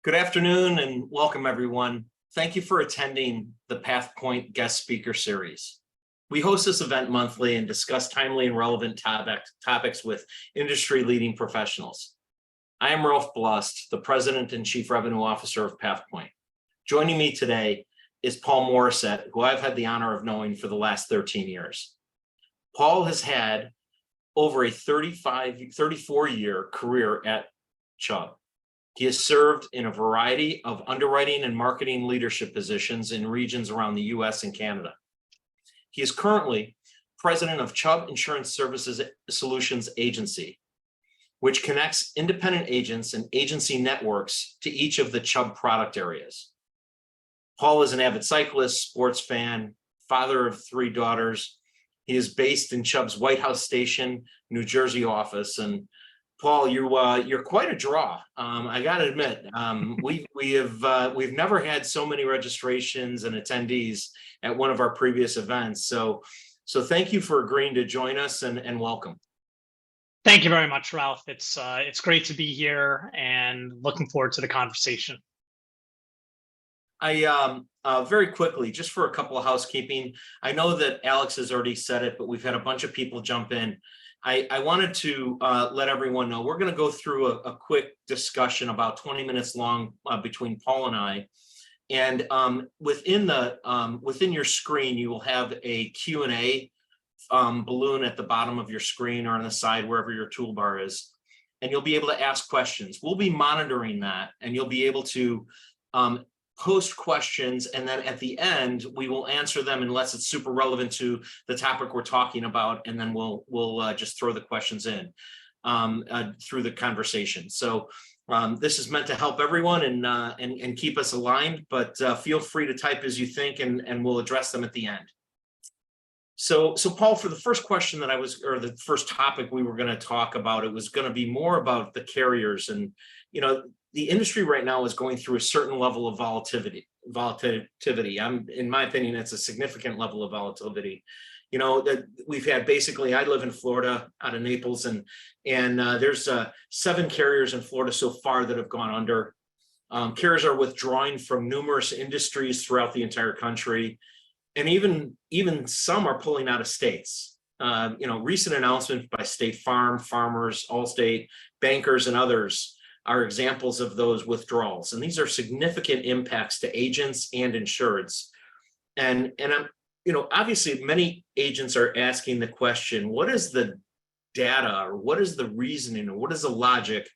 Good afternoon and welcome, everyone. Thank you for attending the PathPoint Guest Speaker Series. We host this event monthly and discuss timely and relevant topics with industry-leading professionals. I am Ralph Blust, the President and Chief Revenue Officer of PathPoint. Joining me today is Paul Morrissette, who I've had the honor of knowing for the last 13 years. Paul has had over a 34-year career at Chubb. He has served in a variety of underwriting and marketing leadership positions in regions around the US and Canada. He is currently president of Chubb Insurance Solutions Agency, which connects independent agents and agency networks to each of the Chubb product areas. Paul is an avid cyclist, sports fan, father of 3 daughters. He is based in Chubb's White House Station, New Jersey office. And Paul, you're quite a draw. I got to admit, we've never had so many registrations and attendees at one of our previous events. So thank you for agreeing to join us and welcome. Thank you very much, Ralph. It's great to be here and looking forward to the conversation. I very quickly, just for a couple of housekeeping, I know that Alex has already said it, but we've had a bunch of people jump in. I wanted to let everyone know we're going to go through a quick discussion about 20 minutes long between Paul and I. And within your screen, you will have a Q&A balloon at the bottom of your screen or on the side, wherever your toolbar is. And you'll be able to ask questions. We'll be monitoring that, and you'll be able to post questions, and then at the end we will answer them unless it's super relevant to the topic we're talking about, and then we'll just throw the questions in through the conversation. So this is meant to help everyone and keep us aligned, but feel free to type as you think, and we'll address them at the end. So Paul, for the first question that the first topic we were going to talk about, it was going to be more about the carriers. And the industry right now is going through a certain level of volatility. In my opinion, it's a significant level of volatility. That we've had basically, I live in Florida out of Naples, and there's 7 carriers in Florida so far that have gone under. Carriers are withdrawing from numerous industries throughout the entire country. And even some are pulling out of states. Recent announcements by State Farm, Farmers, Allstate, bankers, and others are examples of those withdrawals. And these are significant impacts to agents and insureds. And obviously many agents are asking the question, what is the data, or what is the reasoning, or what is the logic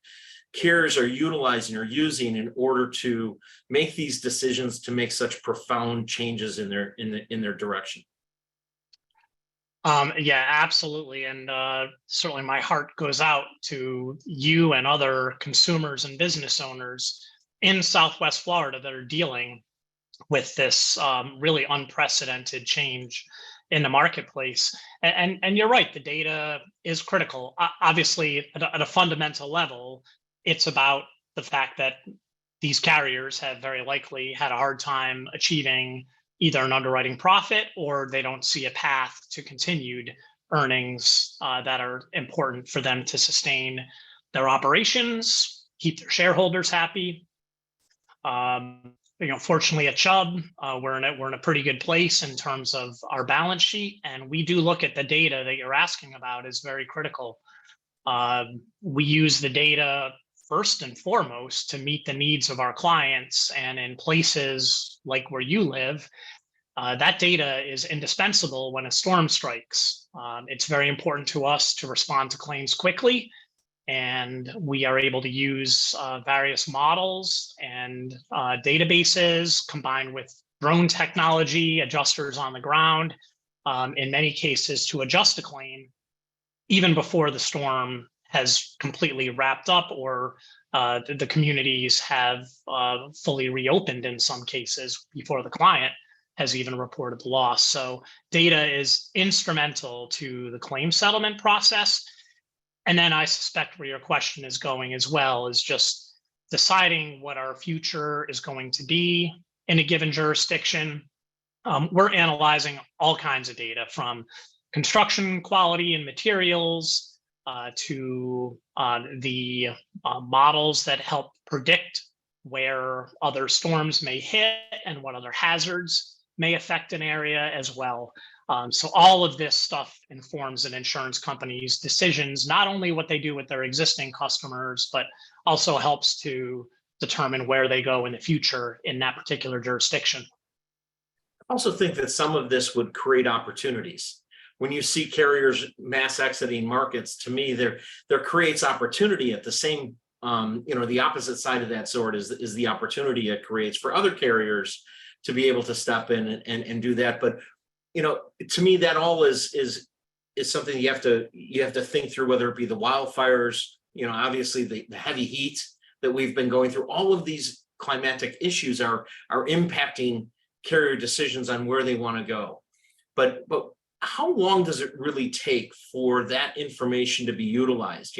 carriers are utilizing or using in order to make these decisions to make such profound changes in their direction? Yeah, absolutely. And certainly my heart goes out to you and other consumers and business owners in Southwest Florida that are dealing with this really unprecedented change in the marketplace. And you're right, the data is critical. Obviously, at a fundamental level, it's about the fact that these carriers have very likely had a hard time achieving either an underwriting profit, or they don't see a path to continued earnings that are important for them to sustain their operations, keep their shareholders happy. Fortunately at Chubb, we're in a pretty good place in terms of our balance sheet, and we do look at the data that you're asking about is very critical. We use the data first and foremost to meet the needs of our clients, and in places like where you live, that data is indispensable when a storm strikes. It's very important to us to respond to claims quickly, and we are able to use various models and databases combined with drone technology, adjusters on the ground, in many cases to adjust a claim even before the storm has completely wrapped up, or the communities have fully reopened in some cases before the client has even reported the loss. So data is instrumental to the claim settlement process. And then I suspect where your question is going as well is just deciding what our future is going to be in a given jurisdiction. We're analyzing all kinds of data, from construction quality and materials to the models that help predict where other storms may hit and what other hazards may affect an area as well. So all of this stuff informs an insurance company's decisions, not only what they do with their existing customers, but also helps to determine where they go in the future in that particular jurisdiction. I also think that some of this would create opportunities. When you see carriers mass exiting markets, to me, there creates opportunity at the same, the opposite side of that sword is the opportunity it creates for other carriers to be able to step in and do that. But, to me, that all is something you have to think through, whether it be the wildfires, obviously the heavy heat that we've been going through. All of these climatic issues are impacting carrier decisions on where they want to go. But how long does it really take for that information to be utilized?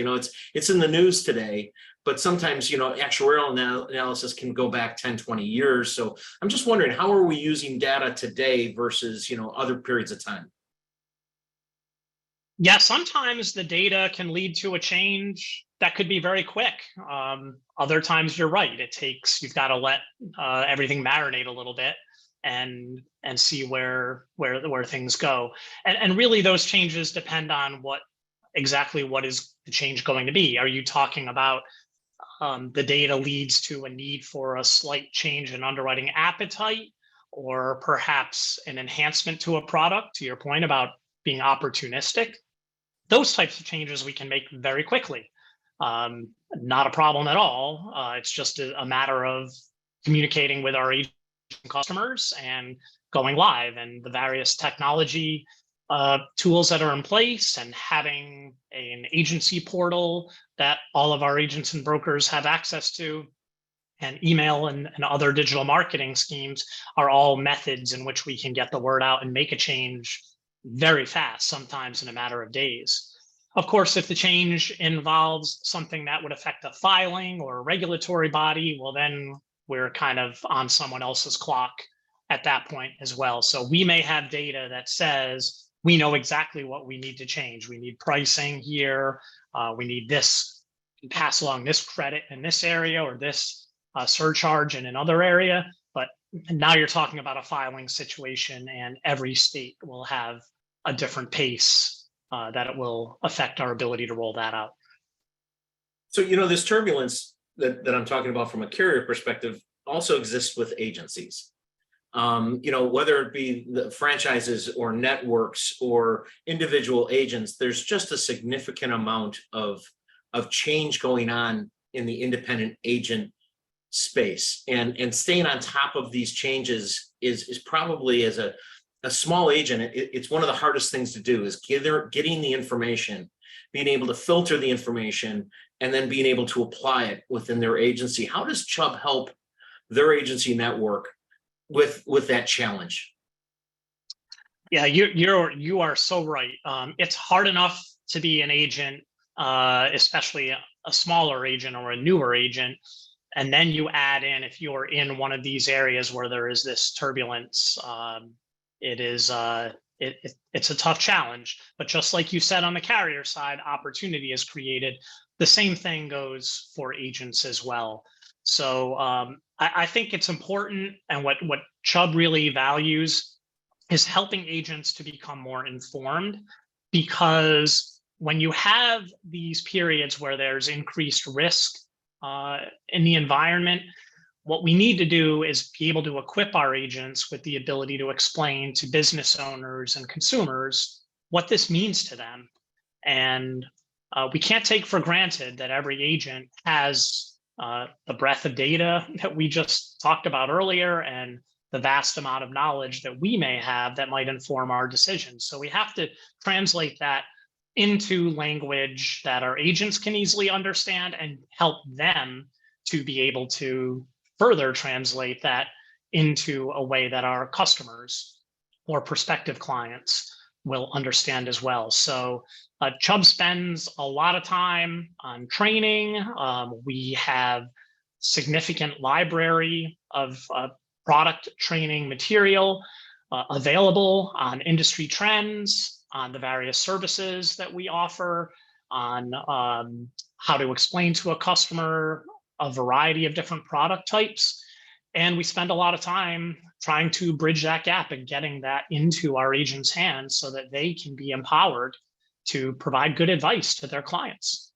It's in the news today, but sometimes, actuarial analysis can go back 10, 20 years. So I'm just wondering, how are we using data today versus, other periods of time? Yeah, sometimes the data can lead to a change that could be very quick. Other times you're right. You've got to let everything marinate a little bit and see where things go. And really those changes depend on what is the change going to be. Are you talking about the data leads to a need for a slight change in underwriting appetite, or perhaps an enhancement to a product, to your point about being opportunistic? Those types of changes we can make very quickly. Not a problem at all. It's just a matter of communicating with our agent customers and going live, and the various technology tools that are in place, and having an agency portal that all of our agents and brokers have access to, and email and other digital marketing schemes are all methods in which we can get the word out and make a change very fast, sometimes in a matter of days. Of course, if the change involves something that would affect a filing or a regulatory body, well, then we're kind of on someone else's clock at that point as well. So we may have data that says we know exactly what we need to change. We need pricing here. We need this, pass along this credit in this area, or this surcharge in another area. But now you're talking about a filing situation, and every state will have a different pace that it will affect our ability to roll that out. So, this turbulence that I'm talking about from a carrier perspective also exists with agencies. Whether it be the franchises or networks or individual agents, there's just a significant amount of change going on in the independent agent space. And staying on top of these changes is probably, as a small agent, it's one of the hardest things to do, is getting the information, being able to filter the information, and then being able to apply it within their agency. How does Chubb help their agency network with that challenge? Yeah, you are so right. It's hard enough to be an agent, especially a smaller agent or a newer agent, and then you add in, if you're in one of these areas where there is this turbulence, it's a tough challenge. But just like you said, on the carrier side, opportunity is created. The same thing goes for agents as well. So I think it's important, and what Chubb really values is helping agents to become more informed, because when you have these periods where there's increased risk in the environment, what we need to do is be able to equip our agents with the ability to explain to business owners and consumers what this means to them. And we can't take for granted that every agent has the breadth of data that we just talked about earlier, and the vast amount of knowledge that we may have that might inform our decisions. So we have to translate that into language that our agents can easily understand, and help them to be able to further translate that into a way that our customers or prospective clients will understand as well. So Chubb spends a lot of time on training. We have significant library of product training material available on industry trends, on the various services that we offer, on how to explain to a customer a variety of different product types. And we spend a lot of time trying to bridge that gap and getting that into our agents' hands so that they can be empowered to provide good advice to their clients.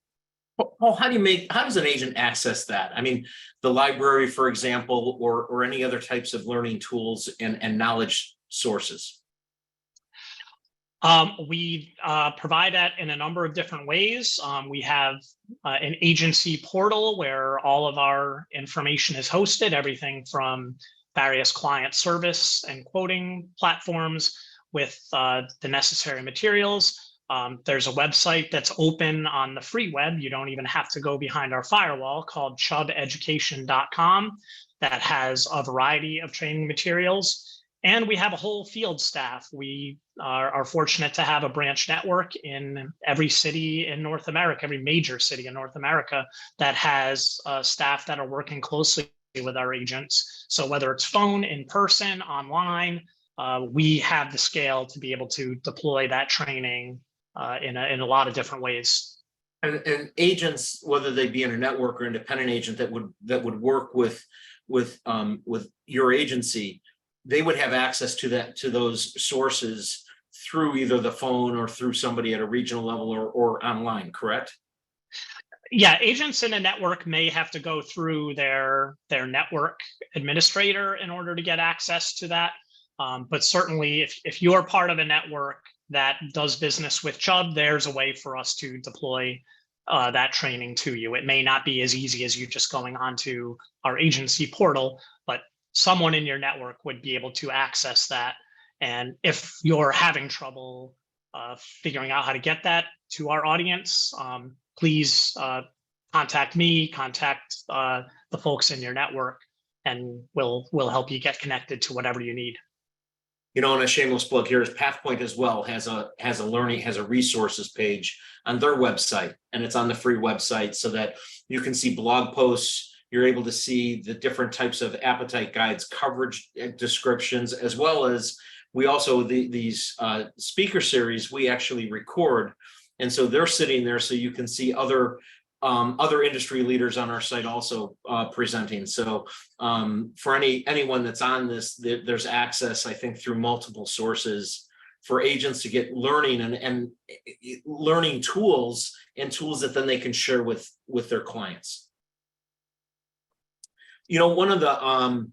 Paul, how does an agent access that? I mean, the library, for example, or any other types of learning tools and knowledge sources? We provide that in a number of different ways. We have an agency portal where all of our information is hosted, everything from various client service and quoting platforms with the necessary materials. There's a website that's open on the free web. You don't even have to go behind our firewall, called chubbeducation.com, that has a variety of training materials. And we have a whole field staff. We are fortunate to have a branch network in every city in North America, every major city in North America, that has staff that are working closely with our agents. So whether it's phone, in person, online, we have the scale to be able to deploy that training in a lot of different ways. And agents, whether they be in a network or independent agent that would work with your agency, they would have access to those sources through either the phone or through somebody at a regional level or online, correct? Yeah, agents in a network may have to go through their network administrator in order to get access to that. But certainly if you're part of a network that does business with Chubb, there's a way for us to deploy that training to you. It may not be as easy as you just going onto our agency portal, but someone in your network would be able to access that. And if you're having trouble figuring out how to get that to our audience, please contact me, contact the folks in your network, and we'll help you get connected to whatever you need. You know, and a shameless plug here is Pathpoint as well has a resources page on their website, and it's on the free website so that you can see blog posts. You're able to see the different types of appetite guides, coverage descriptions, as well as we also these speaker series we actually record, and so they're sitting there so you can see other industry leaders on our site also presenting. So for anyone that's on this, there's access, I think, through multiple sources for agents to get learning and learning tools and tools that then they can share with their clients. You know, one of the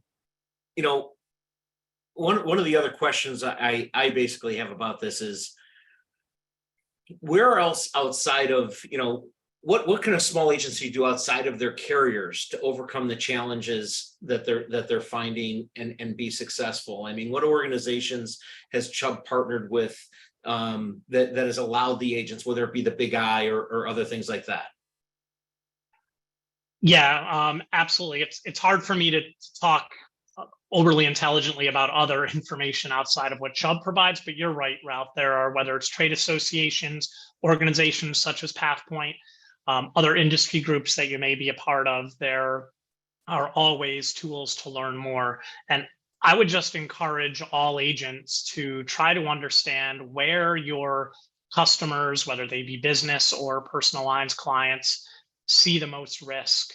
one of the other questions I basically have about this is, where else outside of, what can a small agency do outside of their carriers to overcome the challenges that they're finding and be successful? I mean, what organizations has Chubb partnered with that has allowed the agents, whether it be the Big I or other things like that? Yeah, absolutely. It's hard for me to talk overly intelligently about other information outside of what Chubb provides, but you're right, Ralph. There are, whether it's trade associations, organizations such as Pathpoint, other industry groups that you may be a part of, there are always tools to learn more. And I would just encourage all agents to try to understand where your customers, whether they be business or personal lines clients, see the most risk,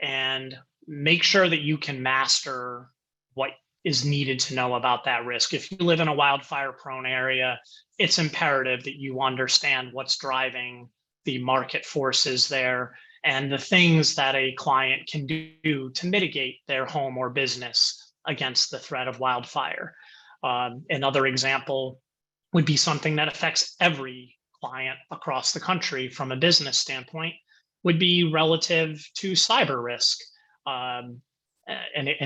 and make sure that you can master what is needed to know about that risk. If you live in a wildfire prone area, it's imperative that you understand what's driving the market forces there and the things that a client can do to mitigate their home or business against the threat of wildfire. Another example would be something that affects every client across the country from a business standpoint, would be relative to cyber risk. An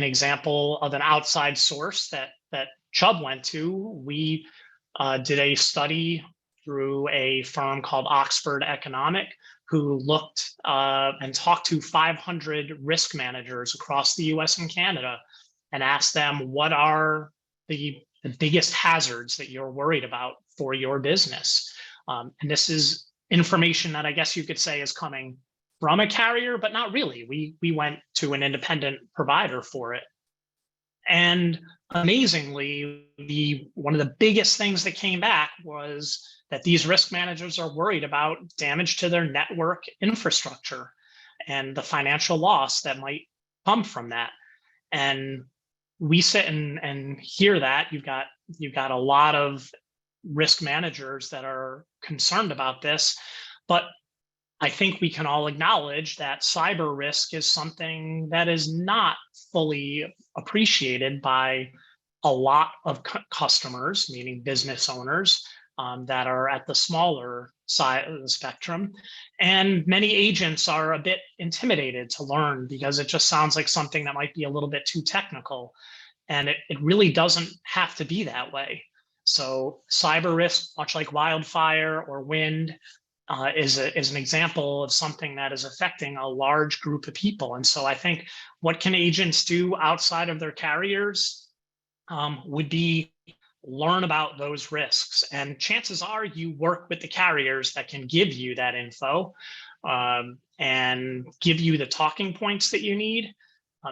example of an outside source that Chubb went to, we did a study through a firm called Oxford Economic, who looked and talked to 500 risk managers across the US and Canada and asked them, what are the biggest hazards that you're worried about for your business? And this is information that I guess you could say is coming from a carrier, but not really. We went to an independent provider for it. And amazingly, one of the biggest things that came back was that these risk managers are worried about damage to their network infrastructure. and the financial loss that might come from that. And we sit and hear that. You've got a lot of risk managers that are concerned about this, but I think we can all acknowledge that cyber risk is something that is not fully appreciated by a lot of customers, meaning business owners, that are at the smaller side of the spectrum. And many agents are a bit intimidated to learn because it just sounds like something that might be a little bit too technical. And it really doesn't have to be that way. So cyber risk, much like wildfire or wind, is an example of something that is affecting a large group of people. And so I think what can agents do outside of their carriers would be learn about those risks. And chances are you work with the carriers that can give you that info and give you the talking points that you need,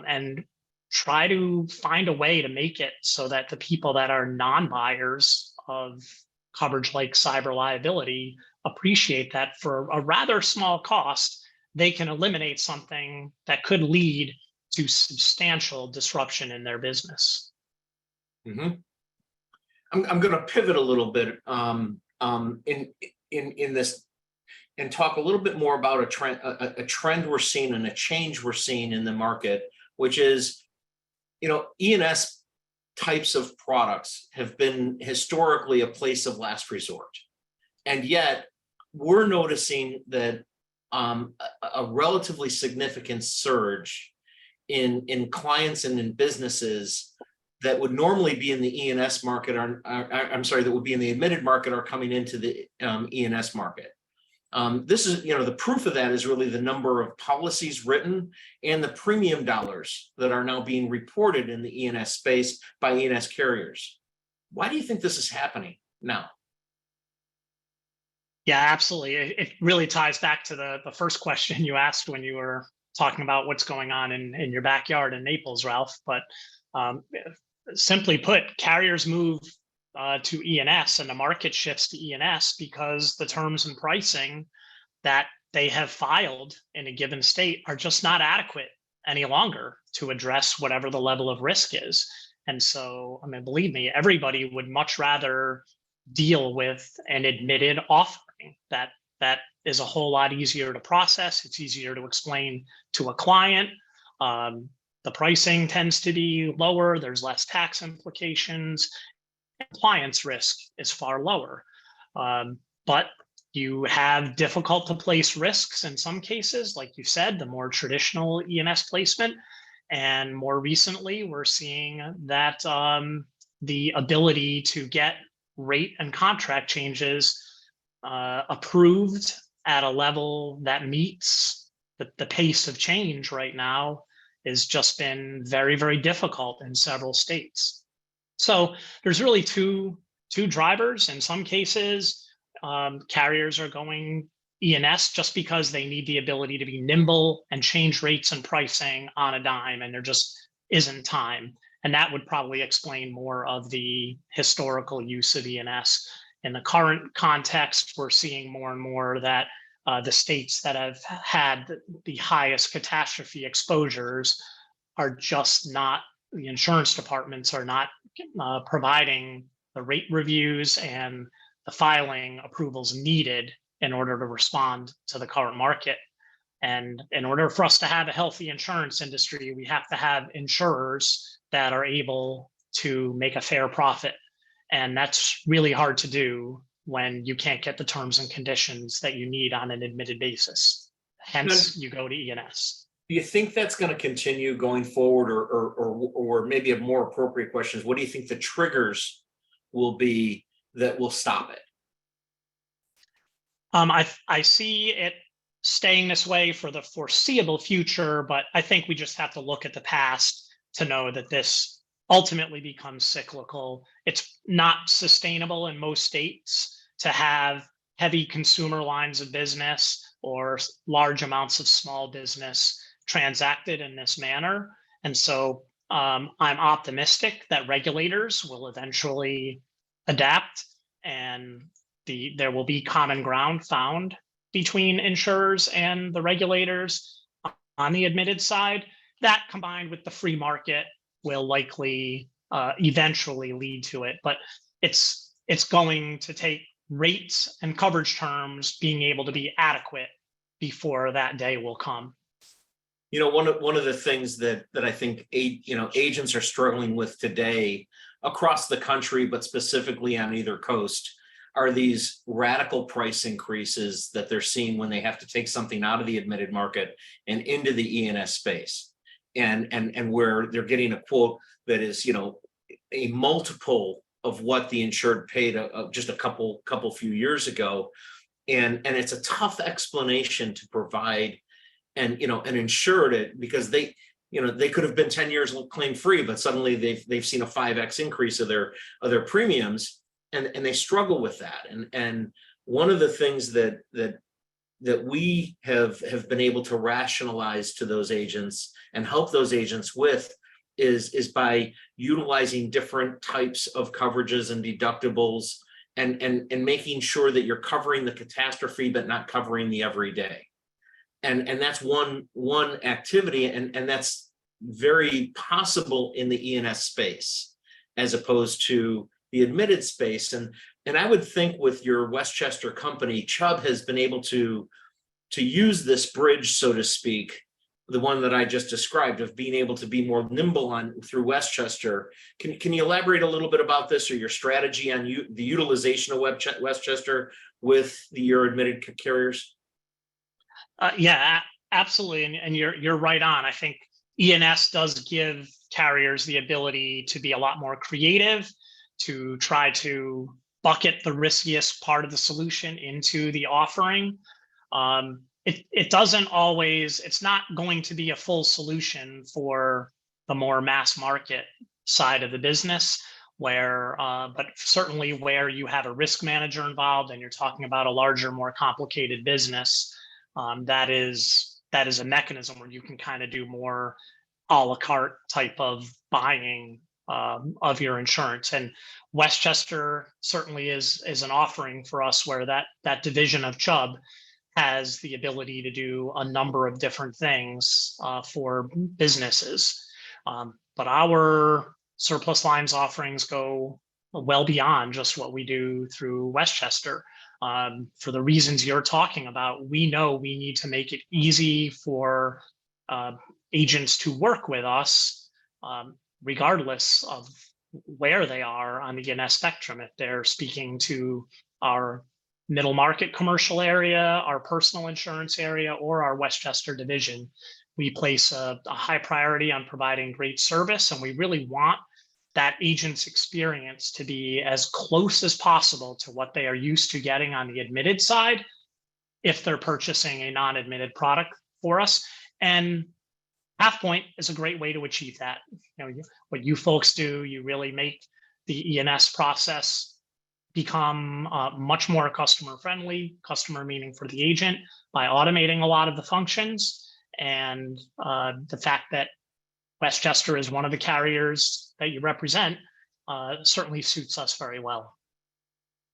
and try to find a way to make it so that the people that are non-buyers of coverage like cyber liability appreciate that for a rather small cost, they can eliminate something that could lead to substantial disruption in their business. Mm-hmm. I'm going to pivot a little bit in this and talk a little bit more about a trend we're seeing and a change we're seeing in the market, which is, E&S types of products have been historically a place of last resort. And yet we're noticing that a relatively significant surge in clients and in businesses that would normally be in the E&S market that would be in the admitted market are coming into the E&S market. This is, the proof of that is really the number of policies written and the premium dollars that are now being reported in the E&S space by E&S carriers. Why do you think this is happening now? Yeah, absolutely. It really ties back to the first question you asked when you were talking about what's going on in your backyard in Naples, Ralph. But simply put, carriers move to E&S and the market shifts to E&S because the terms and pricing that they have filed in a given state are just not adequate any longer to address whatever the level of risk is. And so, believe me, everybody would much rather deal with an admitted offering that is a whole lot easier to process. It's easier to explain to a client. The pricing tends to be lower. There's less tax implications. Compliance risk is far lower. But you have difficult to place risks in some cases, like you said, the more traditional E&S placement. And more recently, we're seeing that the ability to get rate and contract changes approved at a level that meets the pace of change right now has just been very, very difficult in several states. So there's really two drivers. In some cases, carriers are going E&S just because they need the ability to be nimble and change rates and pricing on a dime, and there just isn't time. And that would probably explain more of the historical use of E&S. In the current context, we're seeing more and more that the states that have had the highest catastrophe exposures are just not, the insurance departments are not providing the rate reviews and the filing approvals needed in order to respond to the current market. And in order for us to have a healthy insurance industry, we have to have insurers that are able to make a fair profit. And that's really hard to do when you can't get the terms and conditions that you need on an admitted basis. Hence, you go to E&S. Do you think that's going to continue going forward, or maybe a more appropriate question is, what do you think the triggers will be that will stop it? I see it staying this way for the foreseeable future, but I think we just have to look at the past to know that this ultimately becomes cyclical. It's not sustainable in most states to have heavy consumer lines of business or large amounts of small business transacted in this manner. And so I'm optimistic that regulators will eventually adapt, and there will be common ground found between insurers and the regulators. on the admitted side. That combined with the free market will likely eventually lead to it. But it's going to take rates and coverage terms being able to be adequate before that day will come. One of the things that I think agents are struggling with today across the country, but specifically on either coast, are these radical price increases that they're seeing when they have to take something out of the admitted market and into the E&S space, and where they're getting a quote that is a multiple of what the insured paid just a couple few years ago, and it's a tough explanation to provide. And insured it because they could have been 10 years claim free, but suddenly they've seen a 5x increase of their premiums, and they struggle with that. And one of the things that we have been able to rationalize to those agents and help those agents with is by utilizing different types of coverages and deductibles, and making sure that you're covering the catastrophe but not covering the everyday. And that's one activity, and that's very possible in the E&S space as opposed to the admitted space. And I would think with your Westchester company, Chubb has been able to use this bridge, so to speak, the one that I just described, of being able to be more nimble through Westchester. Can you elaborate a little bit about this, or your strategy on the utilization of Westchester with your admitted carriers? Yeah, absolutely. And you're right on. I think E&S does give carriers the ability to be a lot more creative, to try to bucket the riskiest part of the solution into the offering. It doesn't always, it's not going to be a full solution for the more mass market side of the business, but certainly where you have a risk manager involved and you're talking about a larger, more complicated business. That is a mechanism where you can kind of do more a la carte type of buying of your insurance. And Westchester certainly is an offering for us, where that division of Chubb has the ability to do a number of different things for businesses. But our surplus lines offerings go well beyond just what we do through Westchester. For the reasons you're talking about, we know we need to make it easy for agents to work with us, regardless of where they are on the E&S spectrum. If they're speaking to our middle market commercial area, our personal insurance area, or our Westchester division, we place a high priority on providing great service, and we really want that agent's experience to be as close as possible to what they are used to getting on the admitted side if they're purchasing a non-admitted product for us. And Halfpoint is a great way to achieve that. What you folks do, you really make the E&S process become much more customer friendly, customer meaning for the agent, by automating a lot of the functions. And the fact that Westchester is one of the carriers that you represent certainly suits us very well.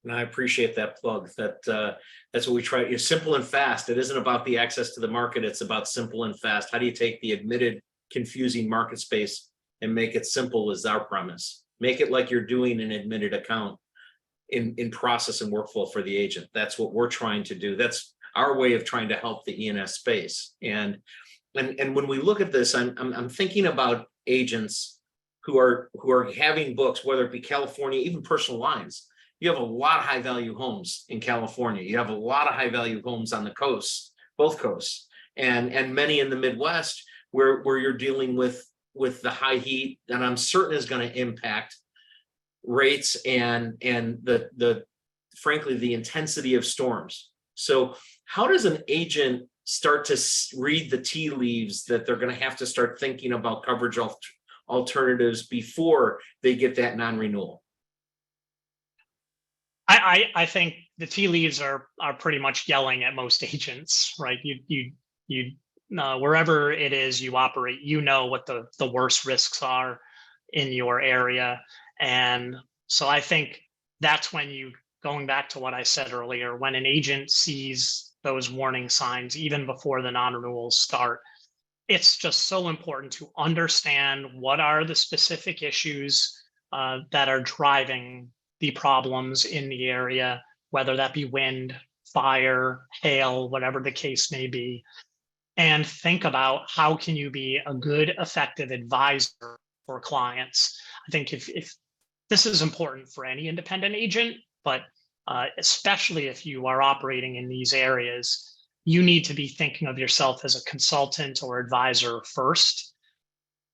And I appreciate that plug. That's what we try. You're simple and fast. It isn't about the access to the market. It's about simple and fast. How do you take the admitted, confusing market space and make it simple? Is our premise. Make it like you're doing an admitted account in process and workflow for the agent. That's what we're trying to do. That's our way of trying to help the E&S space. And when we look at this, I'm thinking about agents who are having books, whether it be California, even personal lines. You have a lot of high value homes in California. You have a lot of high value homes on the coast, both coasts, and many in the Midwest, where you're dealing with the high heat, and I'm certain is going to impact rates and the frankly the intensity of storms. So how does an agent start to read the tea leaves that they're going to have to start thinking about coverage alternatives before they get that non-renewal? I think the tea leaves are pretty much yelling at most agents, right? You wherever it is you operate, what the worst risks are in your area. And so I think that's when going back to what I said earlier, when an agent sees those warning signs, even before the non-renewals start, it's just so important to understand what are the specific issues that are driving the problems in the area, whether that be wind, fire, hail, whatever the case may be, and think about how can you be a good, effective advisor for clients. I think if this is important for any independent agent, but especially if you are operating in these areas, you need to be thinking of yourself as a consultant or advisor first.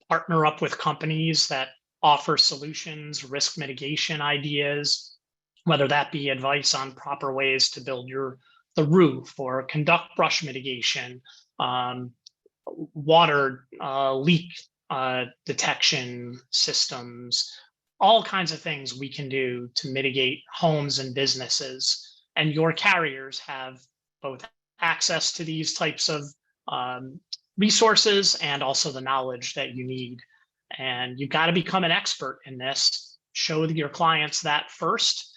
Partner up with companies that offer solutions, risk mitigation ideas, whether that be advice on proper ways to build the roof or conduct brush mitigation, water leak detection systems, all kinds of things we can do to mitigate homes and businesses. And your carriers have both access to these types of resources and also the knowledge that you need. And you've got to become an expert in this. Show your clients that first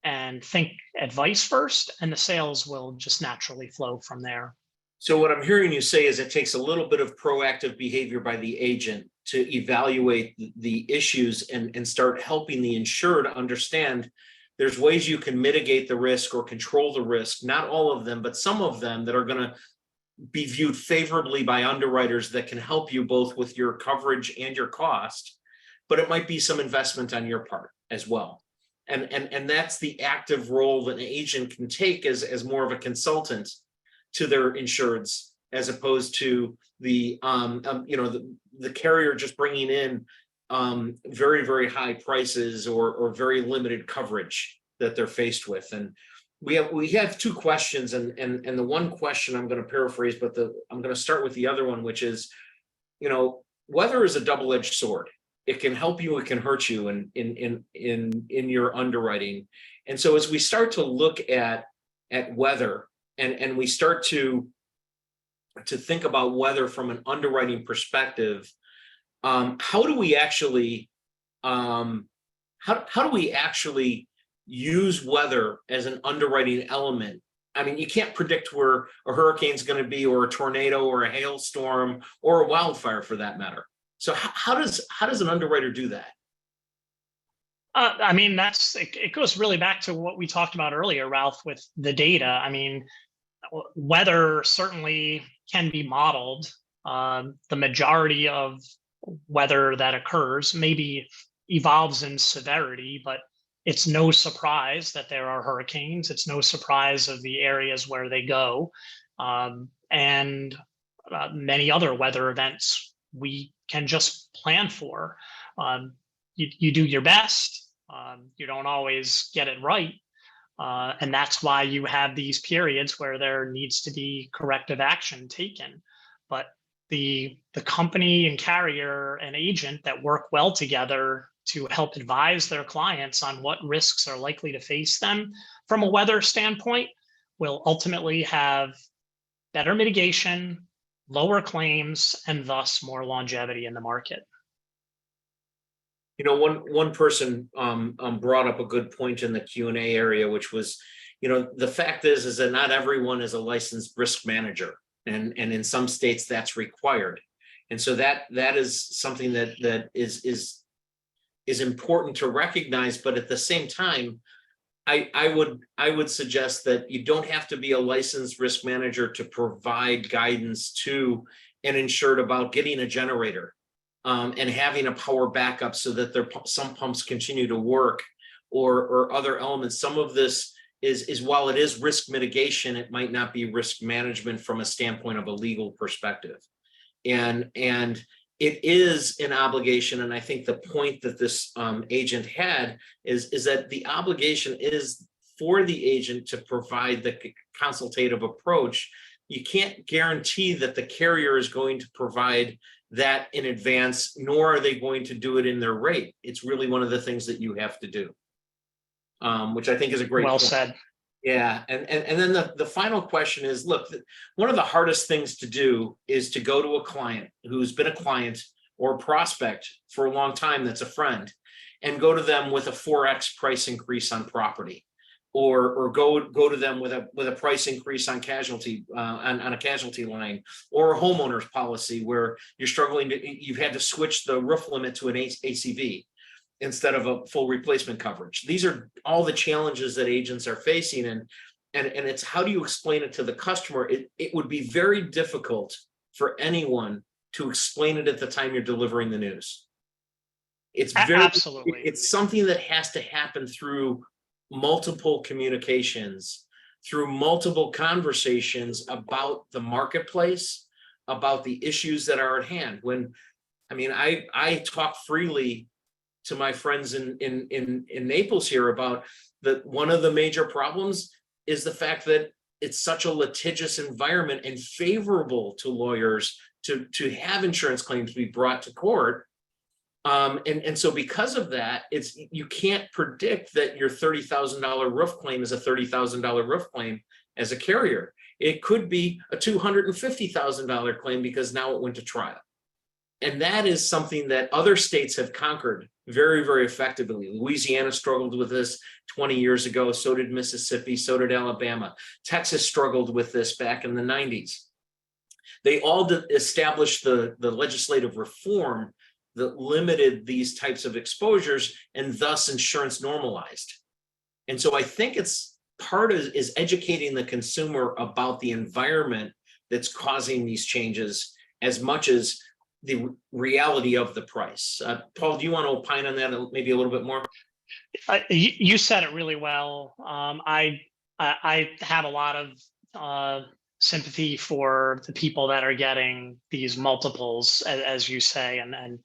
and think advice first, and the sales will just naturally flow from there. So what I'm hearing you say is it takes a little bit of proactive behavior by the agent to evaluate the issues and start helping the insured understand there's ways you can mitigate the risk or control the risk, not all of them, but some of them that are going to be viewed favorably by underwriters that can help you both with your coverage and your cost, but it might be some investment on your part as well. And that's the active role that an agent can take as more of a consultant to their insureds, as opposed to the carrier just bringing in very, very high prices or very limited coverage that they're faced with. And we have two questions, and the one question I'm going to paraphrase, but I'm going to start with the other one, which is, weather is a double-edged sword. It can help you, it can hurt you in your underwriting. And so as we start to look at weather and we start to think about weather from an underwriting perspective, how do we actually use weather as an underwriting element? I mean, you can't predict where a hurricane's going to be, or a tornado, or a hailstorm, or a wildfire for that matter. So how does an underwriter do that? I mean, it goes really back to what we talked about earlier, Ralph, with the data. I mean, weather certainly can be modeled. The majority of weather that occurs maybe evolves in severity, but it's no surprise that there are hurricanes. It's no surprise of the areas where they go, and many other weather events we can just plan for. You do your best. You don't always get it right. And that's why you have these periods where there needs to be corrective action taken. But the company and carrier and agent that work well together to help advise their clients on what risks are likely to face them from a weather standpoint will ultimately have better mitigation, lower claims, and thus more longevity in the market. One person brought up a good point in the Q&A area, which was, the fact is that not everyone is a licensed risk manager, and in some states that's required, and so that is something that is important to recognize. But at the same time, I would suggest that you don't have to be a licensed risk manager to provide guidance to an insured about getting a generator. And having a power backup so that some pumps continue to work, or other elements. Some of this is while it is risk mitigation, it might not be risk management from a standpoint of a legal perspective. And it is an obligation. And I think the point that this agent had is that the obligation is for the agent to provide the consultative approach. You can't guarantee that the carrier is going to provide that in advance, nor are they going to do it in their rate. It's really one of the things that you have to do, which I think is a great Well point. said. Yeah, and then the final question is, look, one of the hardest things to do is to go to a client who's been a client or a prospect for a long time that's a friend, and go to them with a 4x price increase on property. or go to them with a price increase on casualty on a casualty line, or a homeowner's policy where you've had to switch the roof limit to an ACV instead of a full replacement coverage. These are all the challenges that agents are facing, and it's how do you explain it to the customer? It would be very difficult for anyone to explain it at the time you're delivering the news. Absolutely. It's something that has to happen through multiple communications, through multiple conversations about the marketplace, about the issues that are at hand. I talk freely to my friends in Naples here about that one of the major problems is the fact that it's such a litigious environment and favorable to lawyers to have insurance claims be brought to court. And so because of that, you can't predict that your $30,000 roof claim is a $30,000 roof claim as a carrier. It could be a $250,000 claim because now it went to trial. And that is something that other states have conquered very, very effectively. Louisiana struggled with this 20 years ago. So did Mississippi. So did Alabama. Texas struggled with this back in the 90s. They all established the legislative reform that limited these types of exposures, and thus insurance normalized. And so I think it's is educating the consumer about the environment that's causing these changes as much as the reality of the price. Paul, do you want to opine on that maybe a little bit more? You said it really well. I have a lot of sympathy for the people that are getting these multiples, as you say, and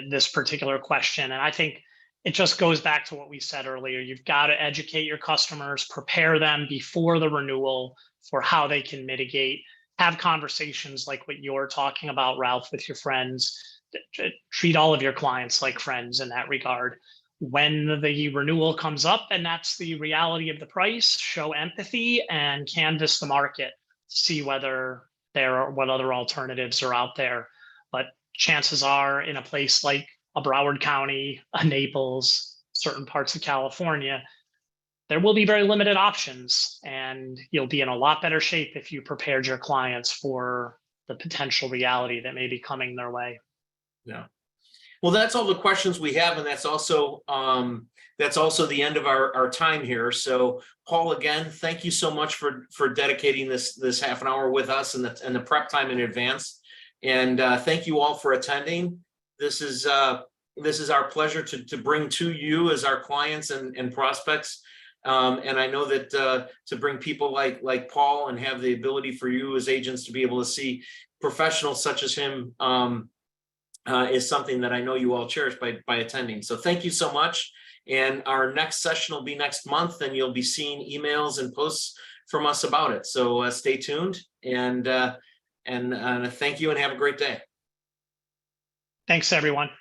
this particular question. And I think it just goes back to what we said earlier. You've got to educate your customers, prepare them before the renewal for how they can mitigate, have conversations like what you're talking about, Ralph, with your friends. Treat all of your clients like friends in that regard. When the renewal comes up and that's the reality of the price, show empathy and canvass the market to see what other alternatives are out there. But chances are, in a place like a Broward County, a Naples, certain parts of California, there will be very limited options, and you'll be in a lot better shape if you prepared your clients for the potential reality that may be coming their way. Yeah. Well, that's all the questions we have, and that's also the end of our time here. So, Paul, again, thank you so much for dedicating this half an hour with us and the prep time in advance. And thank you all for attending. This is our pleasure to bring to you as our clients and prospects. And I know that to bring people like Paul and have the ability for you as agents to be able to see professionals such as him is something that I know you all cherish by attending. So thank you so much. And our next session will be next month, and you'll be seeing emails and posts from us about it. So stay tuned, and thank you, and have a great day. Thanks, everyone.